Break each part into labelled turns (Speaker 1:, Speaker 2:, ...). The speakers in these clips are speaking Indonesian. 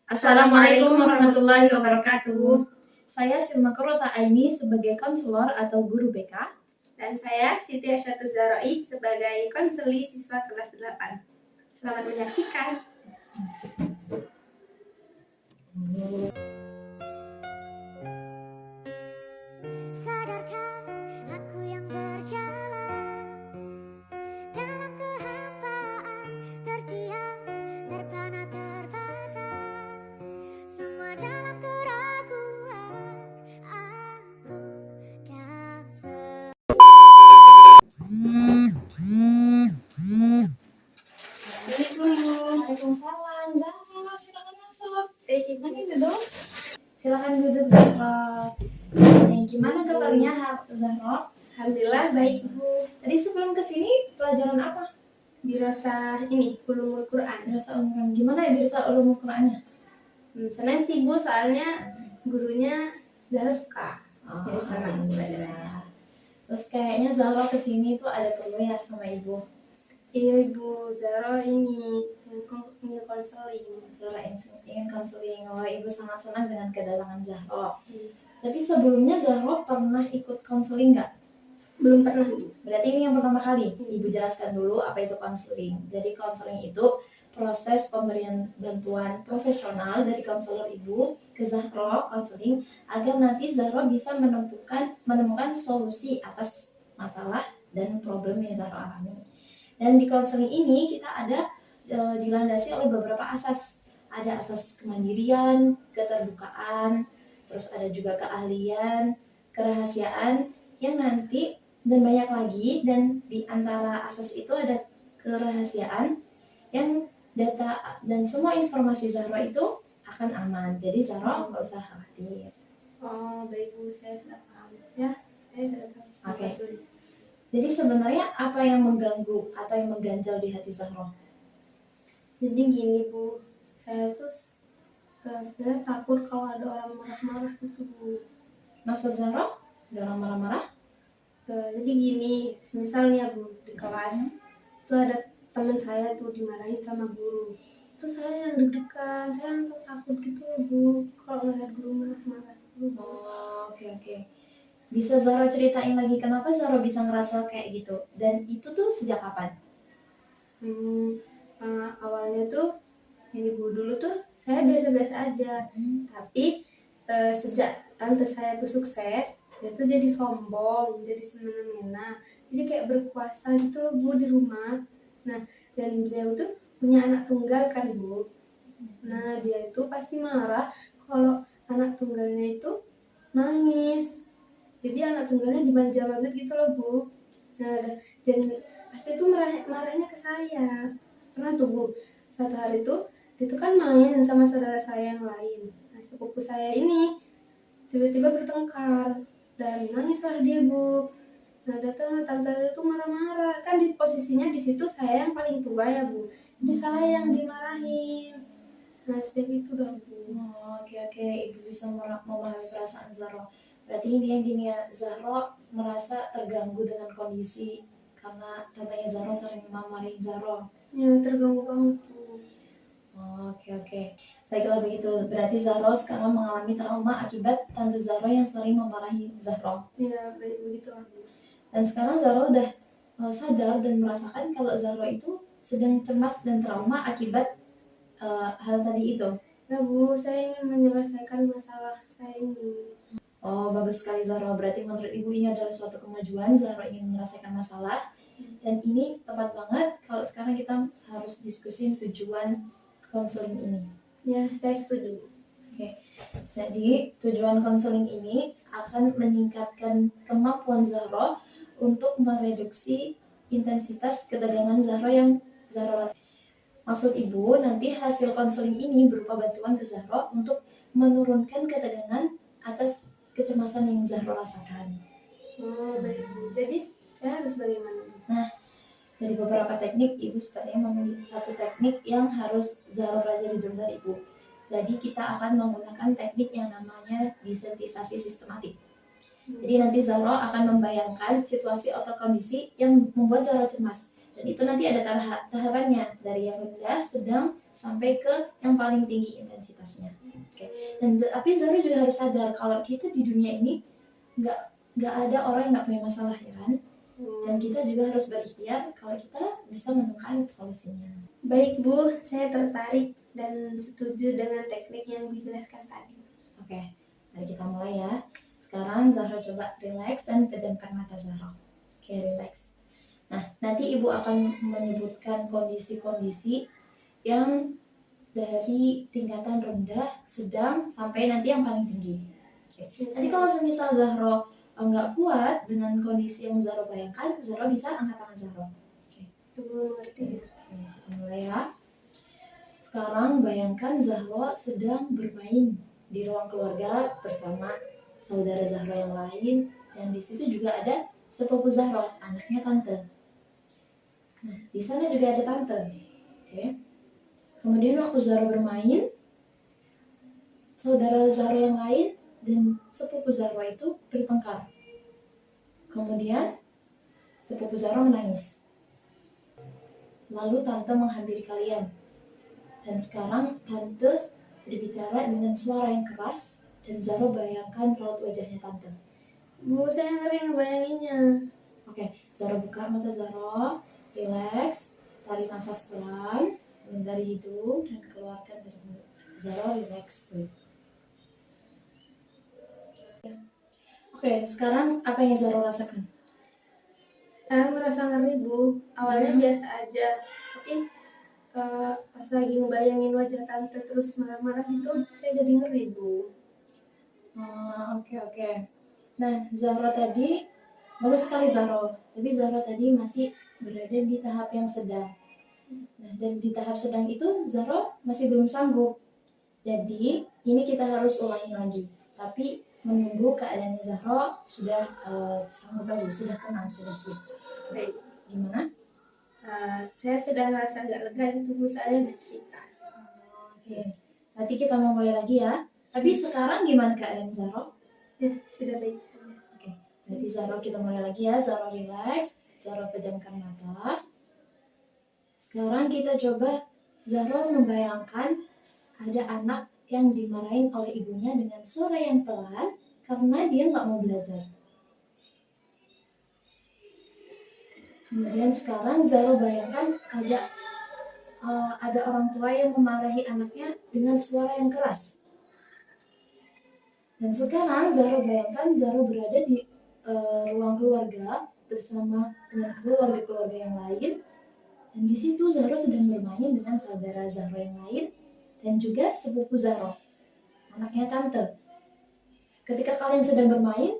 Speaker 1: Assalamualaikum warahmatullahi wabarakatuh.
Speaker 2: Saya Silma Korota Aini sebagai konselor atau guru BK.
Speaker 1: Dan saya Siti Asyatus Zaroi sebagai konseli siswa kelas 8. Selamat menyaksikan.
Speaker 3: Sadarkah aku yang berjalan dalam kehampaan, terdiam, terpana, terbata, semua dalam keraguan aku dan
Speaker 2: Waalaikumsalam. Zahra, silakan masuk.
Speaker 1: Mari duduk.
Speaker 2: Silakan duduk, Zahra. Gimana kabarnya, Zahra?
Speaker 1: Alhamdulillah baik Bu.
Speaker 2: Tadi sebelum kesini pelajaran apa?
Speaker 1: Dirasa ini Ulumul Quran.
Speaker 2: Dirasa Ulumul. Gimana dirasa Ulumul Qurannya?
Speaker 1: Senang sih Bu, soalnya gurunya Zahra suka. Jadi senang belajarnya.
Speaker 2: Terus kayaknya Zahra kesini tuh ada perlu ya sama ibu.
Speaker 1: Iya Ibu, Zahra ini konseling.
Speaker 2: Zahra ingin konseling. Oh, ibu sangat senang dengan kedatangan Zahra. Tapi sebelumnya Zahra pernah ikut konseling nggak?
Speaker 1: Belum pernah Bu.
Speaker 2: Berarti ini yang pertama kali. Ibu jelaskan dulu apa itu konseling. Jadi konseling itu proses pemberian bantuan profesional dari konselor ibu ke Zahra konseling agar nanti Zahra bisa menemukan solusi atas masalah dan problem yang Zahra alami. Dan di konseling ini kita ada dilandasi oleh beberapa asas. Ada asas kemandirian, keterbukaan, terus ada juga keahlian, kerahasiaan yang nanti dan banyak lagi. Dan di antara asas itu ada kerahasiaan yang data dan semua informasi Zahra itu akan aman. Jadi Zahra nggak usah khawatir.
Speaker 1: Oh baik Bu, saya sudah paham. Ya, saya sudah tahu.
Speaker 2: Oke. Jadi sebenarnya apa yang mengganggu atau yang mengganjal di hati Zahra?
Speaker 1: Jadi gini Bu, saya tuh sebenarnya takut kalau ada orang marah-marah gitu Bu.
Speaker 2: Maksud Zahra? Ada orang marah-marah?
Speaker 1: Jadi gini, misalnya Bu, di kelas tuh ada teman saya tuh dimarahin sama guru. Terus saya yang deg-degan, saya yang takut gitu Bu, kalau ngeliat guru marah-marah.
Speaker 2: Oh, oke. Bisa Zahra ceritain lagi kenapa Zahra bisa ngerasa kayak gitu? Dan itu tuh sejak kapan?
Speaker 1: Awalnya tuh ini Bu, dulu tuh saya biasa-biasa aja. Tapi sejak tante saya tuh sukses, dia tuh jadi sombong, jadi semena-mena, jadi kayak berkuasa gitu loh Bu di rumah. Nah, dan beliau tuh punya anak tunggal kan Bu. Nah, dia itu pasti marah kalau anak tunggalnya itu nangis. Jadi anak tunggalnya dimanja banget gitu loh Bu. Nah, dan pasti itu marahnya ke saya. Pernah tuh Bu, satu hari tuh dia tuh kan main sama saudara saya yang lain. Nah, sepupu saya ini tiba-tiba bertengkar dan nangislah dia Bu. Nah, datanglah tante itu marah-marah, kan di posisinya di situ saya yang paling tua ya Bu, jadi saya yang dimarahin. Nah, sejak itu dah Bu.
Speaker 2: Oke, ibu bisa memahami perasaan Zahra. Berarti intinya gini ya, Zahra merasa terganggu dengan kondisi karena tantenya Zahra sering memarahin Zahra.
Speaker 1: Ya, terganggu banget Bu.
Speaker 2: Oke. Baiklah begitu. Berarti Zahra sekarang mengalami trauma akibat tante Zahra yang sering memarahi Zahra.
Speaker 1: Ya, begitulah Bu.
Speaker 2: Dan sekarang Zahra udah sadar dan merasakan kalau Zahra itu sedang cemas dan trauma akibat hal tadi itu.
Speaker 1: Ya Bu, saya ingin menyelesaikan masalah saya ini.
Speaker 2: Oh, bagus sekali Zahra. Berarti menurut ibu ini adalah suatu kemajuan. Zahra ingin menyelesaikan masalah. Dan ini tepat banget kalau sekarang kita harus diskusin tujuan konseling ini.
Speaker 1: Ya, saya setuju.
Speaker 2: Oke. Jadi tujuan konseling ini akan meningkatkan kemampuan Zahra untuk mereduksi intensitas ketegangan Zahra yang Zahra rasakan. Maksud ibu, nanti hasil konseling ini berupa bantuan ke Zahra untuk menurunkan ketegangan atas kecemasan yang Zahra rasakan.
Speaker 1: Oh, baik Bu. Jadi saya harus bagaimana?
Speaker 2: Nah, dari beberapa teknik, ibu sepertinya memilih satu teknik yang harus Zahra pelajari dulu dari ibu. Jadi kita akan menggunakan teknik yang namanya desensitisasi sistematik. Jadi nanti Zahra akan membayangkan situasi atau kondisi yang membuat Zahra cemas. Dan itu nanti ada tahapannya dari yang rendah, sedang, sampai ke yang paling tinggi intensitasnya. Oke. Dan tapi Zahra juga harus sadar kalau kita di dunia ini nggak ada orang yang nggak punya masalah ya kan. Dan kita juga harus berikhtiar kalau kita bisa menemukan solusinya.
Speaker 1: Baik Bu, saya tertarik dan setuju dengan teknik yang dijelaskan tadi.
Speaker 2: Oke, mari kita mulai ya. Sekarang Zahra coba relax dan pejamkan mata Zahra. Oke, relax. Nah, nanti Ibu akan menyebutkan kondisi-kondisi yang dari tingkatan rendah, sedang, sampai nanti yang paling tinggi. Oke. Nanti kalau semisal Zahra nggak kuat dengan kondisi yang Zahra bayangkan, Zahra bisa angkat tangan Zahra. Oke.
Speaker 1: Bu ngerti.
Speaker 2: Oke, kita mulai ya. Sekarang bayangkan Zahra sedang bermain di ruang keluarga bersama saudara Zahra yang lain, dan di situ juga ada sepupu Zahra, anaknya tante. Nah, di sana juga ada tante. Oke. Kemudian waktu Zahra bermain, saudara Zahra yang lain dan sepupu Zahra itu bertengkar. Kemudian sepupu Zahra menangis. Lalu tante menghampiri kalian. Dan sekarang tante berbicara dengan suara yang keras, dan Zahra bayangkan raut wajahnya tante.
Speaker 1: Bu, saya ngeri ngebayanginnya.
Speaker 2: Oke, Zahra buka mata Zahra, relax, tarik nafas pelan dari hidung dan keluarkan dari mulut. Zahra relax tuh. Oke, sekarang apa yang Zahra rasakan?
Speaker 1: Saya merasa ngeri Bu. Awalnya biasa aja, tapi pas lagi ngebayangin wajah tante terus marah-marah gitu, saya jadi ngeri Bu.
Speaker 2: Oke. Nah, Zahra tadi bagus sekali Zahra. Tapi Zahra tadi masih berada di tahap yang sedang. Nah, dan di tahap sedang itu Zahra masih belum sanggup. Jadi, ini kita harus ulangi lagi. Tapi menunggu keadaannya Zahra sudah sanggup lagi, sudah tenang, sudah siap.
Speaker 1: Baik.
Speaker 2: Gimana?
Speaker 1: Saya sudah ngerasa agak lega gitu Bu, saya udah cerita.
Speaker 2: Oke. Nanti kita mau mulai lagi ya. Tapi sekarang gimana keadaan Zahra?
Speaker 1: Ya, sudah baik.
Speaker 2: Oke. Berarti Zahra kita mulai lagi ya. Zahra relax. Zahra pejamkan mata. Sekarang kita coba Zahra membayangkan ada anak yang dimarahin oleh ibunya dengan suara yang pelan karena dia nggak mau belajar. Kemudian sekarang Zahra bayangkan ada orang tua yang memarahi anaknya dengan suara yang keras. Dan sekarang Zahra bayangkan Zahra berada di ruang keluarga bersama dengan keluarga-keluarga yang lain. Dan di situ Zahra sedang bermain dengan saudara Zahra yang lain dan juga sepupu Zahra, anaknya tante. Ketika kalian sedang bermain,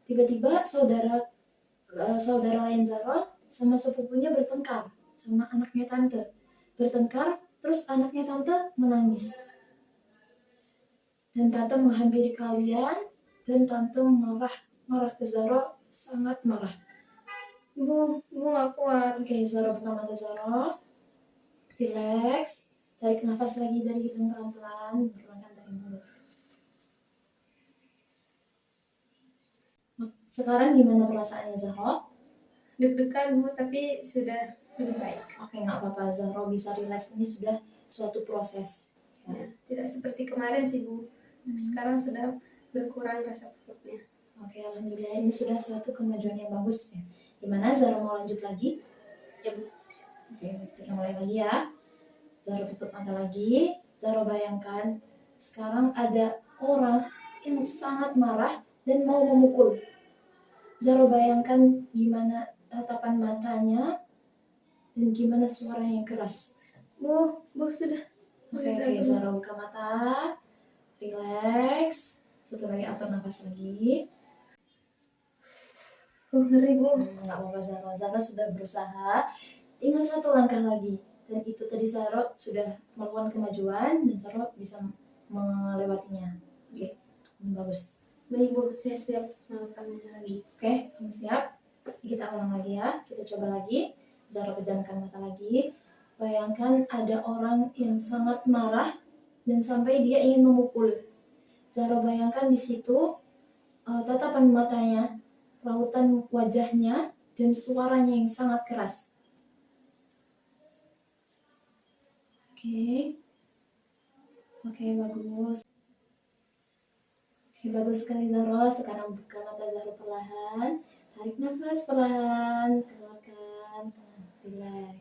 Speaker 2: tiba-tiba saudara lain Zahra sama sepupunya bertengkar, sama anaknya tante. Bertengkar, terus anaknya tante menangis. Dan tante menghampiri kalian, dan tante marah ke Zahra, sangat marah.
Speaker 1: Bu gak kuat.
Speaker 2: Oke, Zahra buka mata Zahra. Relax. Tarik nafas lagi dari hidung pelan-pelan, keluarkan dari mulut. Sekarang gimana perasaannya Zahra?
Speaker 1: Deg-degan Bu, tapi sudah lebih baik.
Speaker 2: Oke, nggak apa-apa, Zahra bisa relax. Ini sudah suatu proses.
Speaker 1: Ya, tidak seperti kemarin sih Bu. Sekarang sudah berkurang rasa takutnya.
Speaker 2: Oke, alhamdulillah ini sudah suatu kemajuan yang bagus ya. Gimana Zahra mau lanjut lagi?
Speaker 1: Ya Bu.
Speaker 2: Oke, kita mulai lagi ya. Zahra tutup mata lagi. Zahra bayangkan sekarang ada orang yang sangat marah dan mau memukul. Zahra bayangkan gimana tatapan matanya dan gimana suara yang keras.
Speaker 1: Bu sudah.
Speaker 2: Oke, Zahra buka mata. Relax. Satu lagi, atur nafas lagi.
Speaker 1: Ngeri Bu.
Speaker 2: Nggak apa-apa Zahra sudah berusaha. Tinggal satu langkah lagi. Dan itu tadi Zahra sudah melakukan kemajuan dan Zahra bisa melewatinya. Oke, bagus.
Speaker 1: Baik Bu, saya siap melakukannya lagi.
Speaker 2: Oke, kamu siap? Kita ulang lagi ya. Kita coba lagi. Zahra pejamkan mata lagi. Bayangkan ada orang yang sangat marah dan sampai dia ingin memukul. Zahra bayangkan di situ tatapan matanya, rautan wajahnya, dan suaranya yang sangat keras. Oke, bagus. Oke, bagus sekali Zahra. Sekarang buka mata Zahra perlahan. Tarik nafas perlahan, keluarkan, relax.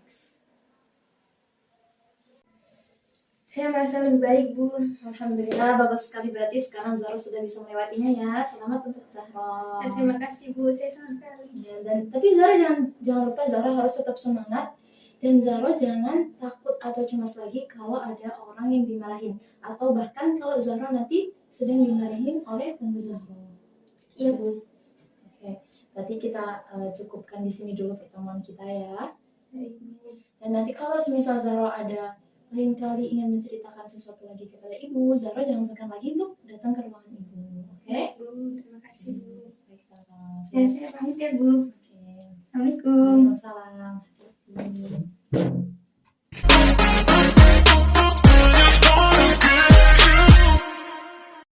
Speaker 1: Saya merasa lebih baik, Bu.
Speaker 2: Alhamdulillah, bagus sekali. Berarti sekarang Zahra sudah bisa melewatinya ya. Selamat untuk Zahra.
Speaker 1: Dan terima kasih, Bu. Saya senang sekali.
Speaker 2: Ya, tapi Zahra jangan lupa, Zahra harus tetap semangat. Dan Zahra jangan takut atau cemas lagi kalau ada orang yang dimarahin, atau bahkan kalau Zahra nanti sedang dimarahin oleh Tante Zahra.
Speaker 1: Iya, Bu.
Speaker 2: Oke, berarti kita cukupkan di sini dulu pertemuan kita ya.
Speaker 1: Baik, Bu.
Speaker 2: Dan nanti kalau semisal Zahra ada lain kali ingin menceritakan sesuatu lagi kepada Ibu, Zahra jangan sungkan lagi untuk datang ke ruangan Ibu. Oke?
Speaker 1: Baik, Bu. Terima kasih, Bu.
Speaker 2: Baik, Zahra.
Speaker 1: Dan saya pamit ya, Bu.
Speaker 2: Oke.
Speaker 1: Assalamualaikum.
Speaker 2: Waalaikumsalam.